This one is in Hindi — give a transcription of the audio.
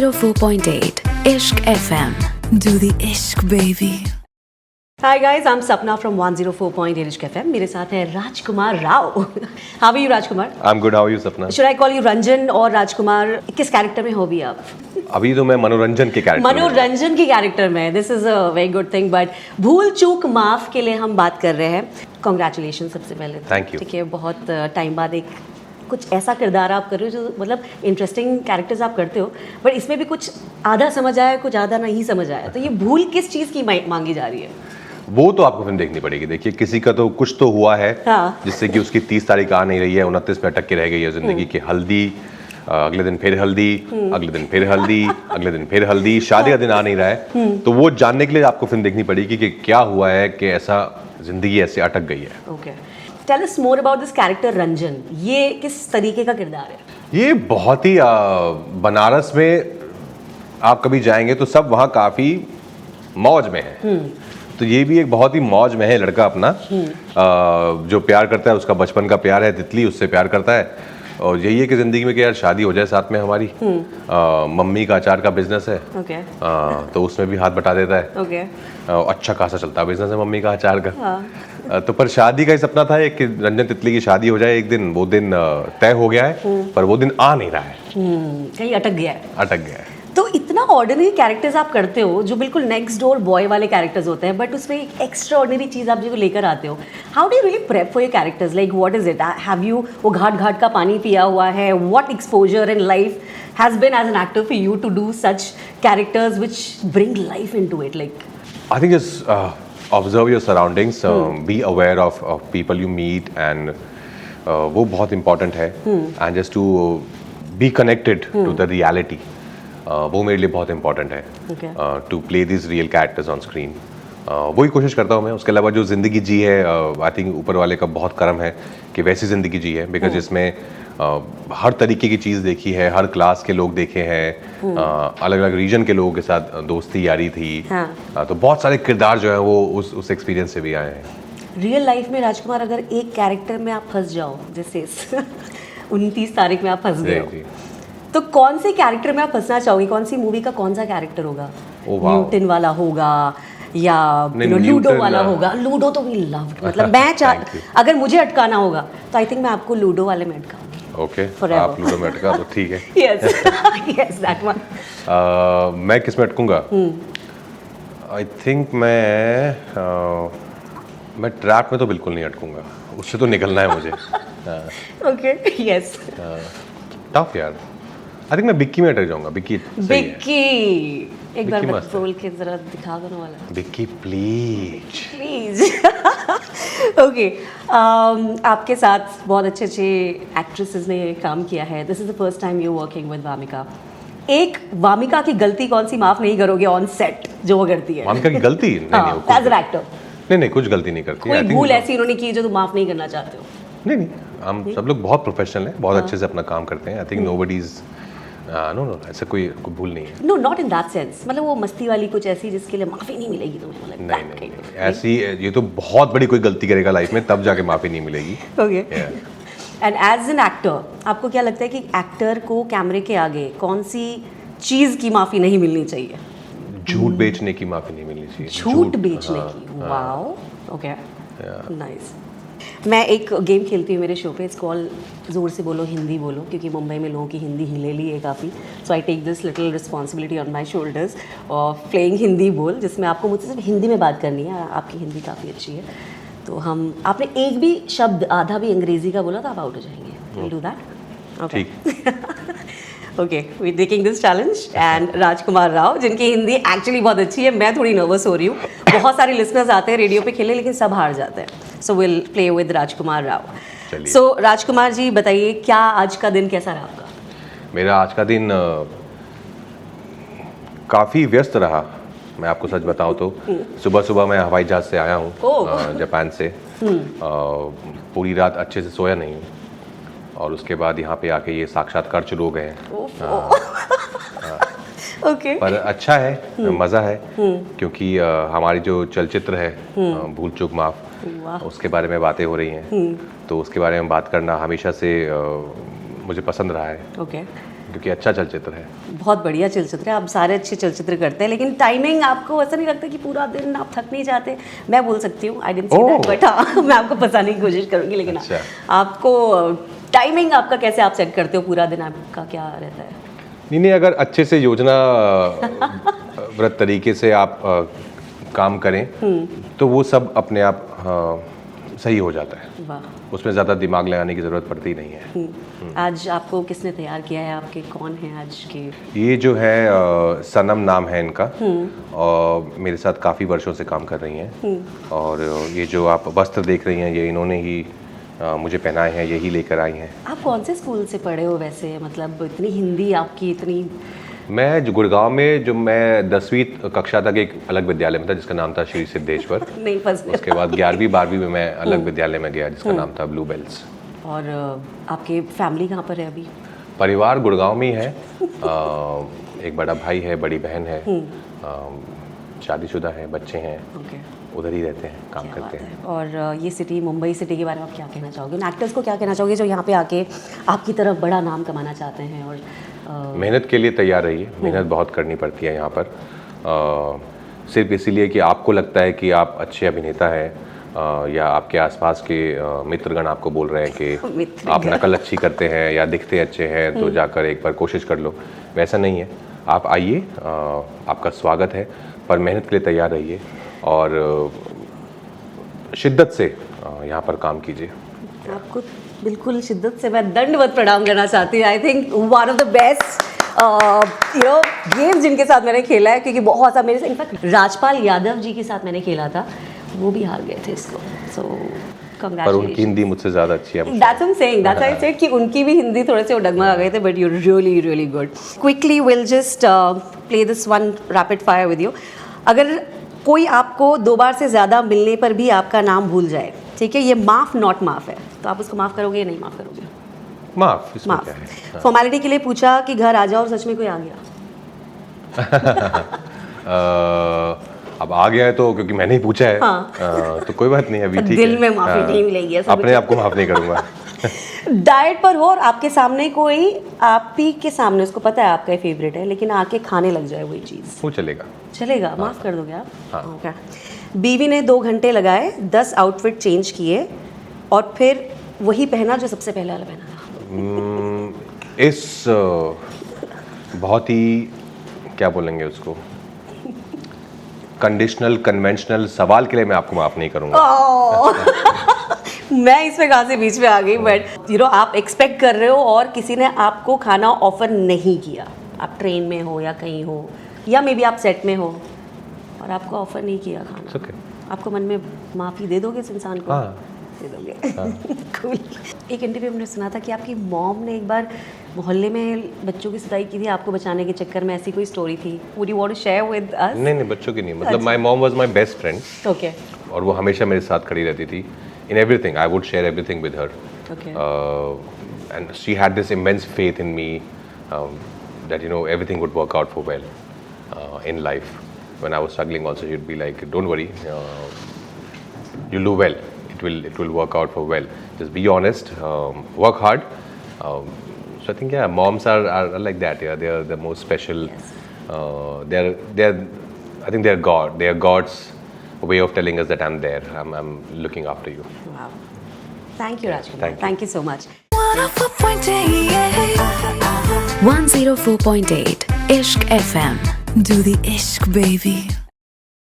104.8 Ishq FM. Do the Ishq baby. Hi guys, I'm Sapna from 104.8 Ishq FM. मेरे साथ है राजकुमार Rao. How are you, Rajkumar? I'm good. How are you, Sapna? Should I call you Ranjan और राजकुमार? किस कैरेक्टर में हो भी आप? अभी तो मैं मनोरंजन के कैरेक्टर मनोरंजन के कैरेक्टर में. This is a very good thing. But भूल चूक माफ के लिए हम बात कर रहे हैं. Congratulations सबसे पहले. Thank you. ठीक है, बहुत टाइम बाद एक कुछ ऐसा किरदार आप कर रहे हो जो मतलब इंटरेस्टिंग कैरेक्टर्स आप करते हो, बट इसमें भी कुछ आधा समझ आया, कुछ आधा नहीं समझ आया. तो ये भूल किस चीज़ की मांगी जा रही है? वो तो आपको फिल्म देखनी पड़ेगी. देखिए, किसी का तो कुछ तो हुआ है, हाँ. जिससे कि उसकी 30 तारीख आ नहीं रही है, 29 में अटक के रह गई है जिंदगी की. हल्दी, अगले दिन फिर हल्दी, अगले दिन फिर हल्दी, अगले दिन फिर हल्दी, शादी का दिन आ नहीं रहा है. तो वो जानने के लिए आपको फिल्म देखनी पड़ेगी कि क्या हुआ है कि ऐसा जिंदगी ऐसे अटक गई है. Okay, tell us more about this character Ranjan. ये किस तरीके का किरदार है? ये बहुत ही बनारस में आप कभी जाएंगे तो सब वहाँ काफ़ी मौज में है. तो ये भी एक बहुत ही मौज में है लड़का अपना. जो प्यार करता है उसका बचपन का प्यार है, तितली उससे प्यार करता है. और यही है कि ज़िंदगी में कि यार शादी हो जाए साथ में हमारी. मम्मी का अचार का बिजनेस है. Okay. तो उसमें भी हाथ बटा देता है. Okay. अच्छा खासा चलता है बिजनेस है मम्मी का अचार का. तो पर शादी का ही सपना था एक कि रंजन तितली की शादी हो जाए एक दिन. वो दिन तय हो गया है, पर वो दिन आ नहीं रहा है. कहीं अटक गया है. अटक गया है. तो इतना ऑर्डिनरी कैरेक्टर्स आप करते हो जो बिल्कुल नेक्स्ट डोर बॉय वाले कैरेक्टर्स होते हैं, बट उसमें एक एक्स्ट्रा ऑर्डिनरी चीज़ आप जो लेकर आते हो. How do you really prep for your characters? Like what is it? Have you वो घाट घाट का पानी पिया हुआ है? What exposure in life has been as an actor for you to do such characters which bring life into it? Like I think is observe your surroundings, be aware of people you meet, and वो बहुत important है. and just to be connected to the reality, वो मेरे लिए बहुत important है. Okay. To play these real characters on screen, वही कोशिश करता हूँ मैं. उसके अलावा जो ज़िंदगी जी है, आई थिंक ऊपर वाले का बहुत करम है कि वैसी ज़िंदगी जी है. बिकॉज इसमें हर तरीके की चीज़ देखी है, हर क्लास के लोग देखे हैं, अलग अलग रीजन के लोगों के साथ दोस्ती यारी थी. हाँ. तो बहुत सारे किरदार जो हैं वो उस एक्सपीरियंस से भी आए हैं. रियल लाइफ में राजकुमार अगर एक कैरेक्टर में आप फंस जाओ, जैसे 29 तारीख में आप फंस गए हो, तो कौन से कैरेक्टर में आप फंसना चाहोगे? कौन सी मूवी का कौन सा कैरेक्टर होगा? न्यूटन वाला होगा या लूडो वाला होगा? लूडो तो वी लव्ड. मतलब मैं अगर मुझे अटकाना होगा तो आई थिंक मैं आपको लूडो वाले में अटकाऊंगी. ओके, आप लूडो में अटका तो ठीक है. Yes yes that one. मैं किस में अटकूंगा? आई थिंक मैं ट्रैप में तो बिल्कुल नहीं अटकूंगा. उससे तो निकलना है मुझे. Okay, yes. टफ यार. आई थिंक मैं बिक्की में अटक जाऊंगा. बिक्की एक बार मस्त है. बोल के जरा दिखा दो ना वाला. बिक्की प्लीज. ओके, आपके साथ बहुत अच्छे एक्ट्रेसेस ने काम किया है. This is the first time you working with Wamiqa. एक वामिका की गलती कौन सी माफ नहीं करोगे ऑन सेट जो वो करती है? वामिका की गलती? नहीं, एज एन एक्टर. नहीं, कुछ गलती नहीं करती. कोई भूल ऐसी उन्होंने की जो तुम माफ नहीं करना चाहते हो? नहीं, हम सब लोग बहुत प्रोफेशनल हैं, बहुत अच्छे से अपना काम करते हैं. I think nobody is no ऐसा कोई भूल नहीं है. No, not in that sense. मतलब वो मस्ती वाली कुछ ऐसी जिसके लिए माफी नहीं मिलेगी तुम्हें? मतलब नहीं, ऐसी ये तो बहुत बड़ी कोई गलती करेगा लाइफ में तब जाके माफी नहीं मिलेगी. Okay. And as an actor आपको क्या लगता है कि एक्टर को कैमरे के आगे कौन सी चीज़ की माफी नहीं मिलनी चाहिए? झूठ बेचने की माफी नहीं मिलनी चाहिए. झूठ बेचने की? वाओ. Okay, nice. मैं एक गेम खेलती हूँ मेरे शो पे. इट्स कॉल्ड ज़ोर से बोलो हिंदी बोलो, क्योंकि मुंबई में लोगों की हिंदी हिलेली है काफ़ी. So I take this little responsibility on my shoulders of playing Hindi बोल, जिसमें आपको मुझसे सिर्फ हिंदी में बात करनी है. आपकी हिंदी काफ़ी अच्छी है. तो आपने एक भी शब्द आधा भी अंग्रेज़ी का बोला तो आप आउट हो जाएंगे. Will do that? Okay. Okay, we taking this challenge. And Rajkumar Rao, जिनकी हिंदी एक्चुअली बहुत अच्छी है. मैं थोड़ी नर्वस हो रही हूँ. बहुत सारे लिसनर्स आते हैं रेडियो पे खेलने, लेकिन सब हार जाते हैं. सो विल प्ले विद राजकुमार राव. सो राजकुमार जी बताइए, क्या आज का दिन कैसा रहा आपका? मेरा आज का दिन काफ़ी व्यस्त रहा. मैं आपको सच बताऊं तो सुबह मैं हवाई जहाज से आया हूँ जापान से. पूरी रात अच्छे से सोया नहीं हूँ, और उसके बाद यहाँ पे आके ये साक्षात्कार शुरू हो गए हैं. ओके. पर अच्छा है, मज़ा है, क्योंकि हमारी जो चलचित्र है भूल चूक माफ, उसके बारे में बातें हो रही हैं. तो उसके बारे में बात करना हमेशा से मुझे पसंद रहा है. ओके. क्योंकि अच्छा चलचित्र है। बहुत बढ़िया चलचित्र है, आप सारे अच्छे चलचित्र करते हैं, लेकिन टाइमिंग आपको ऐसा नहीं लगता कि पूरा दिन आप थक नहीं जाते? मैं बोल सकती हूँ, I didn't see that, but हाँ मैं आपको बताने की कोशिश करूँगी, लेकिन अच्छा। आपको टाइमिंग आपका कैसे आप सेट करते हो, पूरा दिन आपका क्या रहता है? नहीं, अगर अच्छे से योजना व्रत तरीके से आप काम करें तो वो सब अपने आप सही हो जाता है। वाह, उसमें ज़्यादा दिमाग लगाने की ज़रूरत पड़ती नहीं है। आज आपको किसने तैयार किया है? आपके कौन हैं आज के? ये जो है सनम नाम है इनका, और मेरे साथ काफ़ी वर्षों से काम कर रही हैं। और ये जो आप वस्त्र देख रही हैं ये इन्होंने ही मुझे पहनाए हैं, यही लेकर आई हैं। आप कौन से स्कूल से पढ़े हो वैसे, मतलब इतनी हिंदी आपकी इतनी? मैं जो गुड़गांव में, जो मैं 10वीं कक्षा तक एक अलग विद्यालय में था जिसका नाम था श्री सिद्धेश्वर। नहीं फंस गया। उसके बाद 11वीं 12वीं में मैं अलग विद्यालय में गया जिसका नाम था ब्लू बेल्स। और आपके फैमिली कहाँ पर है अभी? परिवार गुड़गांव में ही है। एक बड़ा भाई है, बड़ी बहन है, शादीशुदा है, बच्चे हैं, ओके, उधर ही रहते हैं, काम क्या करते बात हैं। है। और ये सिटी, मुंबई सिटी के बारे में आप क्या कहना चाहोगे? उन एक्टर्स को क्या कहना चाहोगे जो यहाँ पे आके आपकी तरफ बड़ा नाम कमाना चाहते हैं? और मेहनत के लिए तैयार रहिए, मेहनत बहुत करनी पड़ती है यहाँ पर। सिर्फ इसीलिए कि आपको लगता है कि आप अच्छे अभिनेता हैं, या आपके आसपास के मित्रगण आपको बोल रहे हैं कि आप नकल अच्छी करते हैं या दिखते अच्छे हैं, तो जाकर एक बार कोशिश कर लो, वैसा नहीं है। आप आइए, आपका स्वागत है, पर मेहनत के लिए तैयार रहिए और शिद्दत से यहाँ पर काम कीजिए। आपको बिल्कुल शिद्दत से मैं दंडवत प्रणाम करना चाहती हूँ। I think one of the best games जिनके साथ मैंने खेला है, क्योंकि बहुत सा मेरे से इनफैक्ट राजपाल यादव जी के साथ मैंने खेला था, वो भी हार गए थे इसको। सो पर उनकी हिंदी मुझसे ज़्यादा अच्छी है। That's what I'm saying. That's why I said कि उनकी भी हिंदी थोड़े से डगमगा गए थे, but you're really really good. Quickly we'll just play this one rapid fire with you. अगर कोई आपको 2 बार से ज़्यादा मिलने पर भी आपका नाम भूल जाए, ठीक है, ये माफ़ नॉट माफ़ है, तो आप उसको माफ़ करोगे या नहीं माफ़ करोगे? माफ़, इसमें क्या है? माफ़। फॉर्मेलिटी के लिए पूछा कि घर आ जाओ और सच में कोई आ गया? अब आ गया है तो क्योंकि मैंने ही पूछा है, तो कोई बात नहीं, अभी ठीक है। दिल में माफ़ी नहीं मिलेगी, ऐसा अपने आप को माफ़ नहीं करूँगा। डाइट पर हो और आपके सामने कोई, आप ही के सामने, उसको पता है आपका फेवरेट है, लेकिन आके खाने लग जाए वही चीज़, वो चलेगा? चलेगा, माफ़ कर दोगे आप? हाँ। ओके। बीवी ने 2 घंटे लगाए, 10 आउटफिट चेंज किए और फिर वही पहना जो सबसे पहले वाला पहना था। इस बहुत ही, क्या बोलेंगे उसको, कंडीशनल कन्वेंशनल सवाल के लिए मैं आपको माफ़ नहीं करूँगा। मैं इसमें कहाँ से बीच में आ गई, बट यू नो आप एक्सपेक्ट कर रहे हो और किसी ने आपको खाना ऑफर नहीं किया, आप ट्रेन में हो या कहीं हो, या मे बी आप सेट में हो और आपको ऑफर नहीं किया खाना, okay. आपको मन में माफ़ी दे दोगे इस इंसान को? हाँ। दे दोगे। Cool. एक इंटरव्यू हमने सुना था कि आपकी मॉम ने एक बार मोहल्ले में बच्चों की सुताई की थी आपको बचाने के चक्कर में, ऐसी कोई स्टोरी थी? Would you want to share with us? नहीं, बच्चों की नहीं, मतलब my mom was my best friend. Okay. और वो हमेशा मेरे साथ खड़ी रहती थी in everything. I would share everything with her. Okay. And she had this immense faith in me, that everything would work out for well in life. When I was struggling also, she'd be like, don't worry, you'll do well. It will work out for well. Just be honest, work hard. So I think moms are like that. Yeah, they are the most special. Yes. I think they're God. They are God's way of telling us that I'm there. I'm looking after you. Wow. Thank you, Rajkumar. Thank you. Thank you so much. 104.8 Ishq FM. Do the Ishq, baby.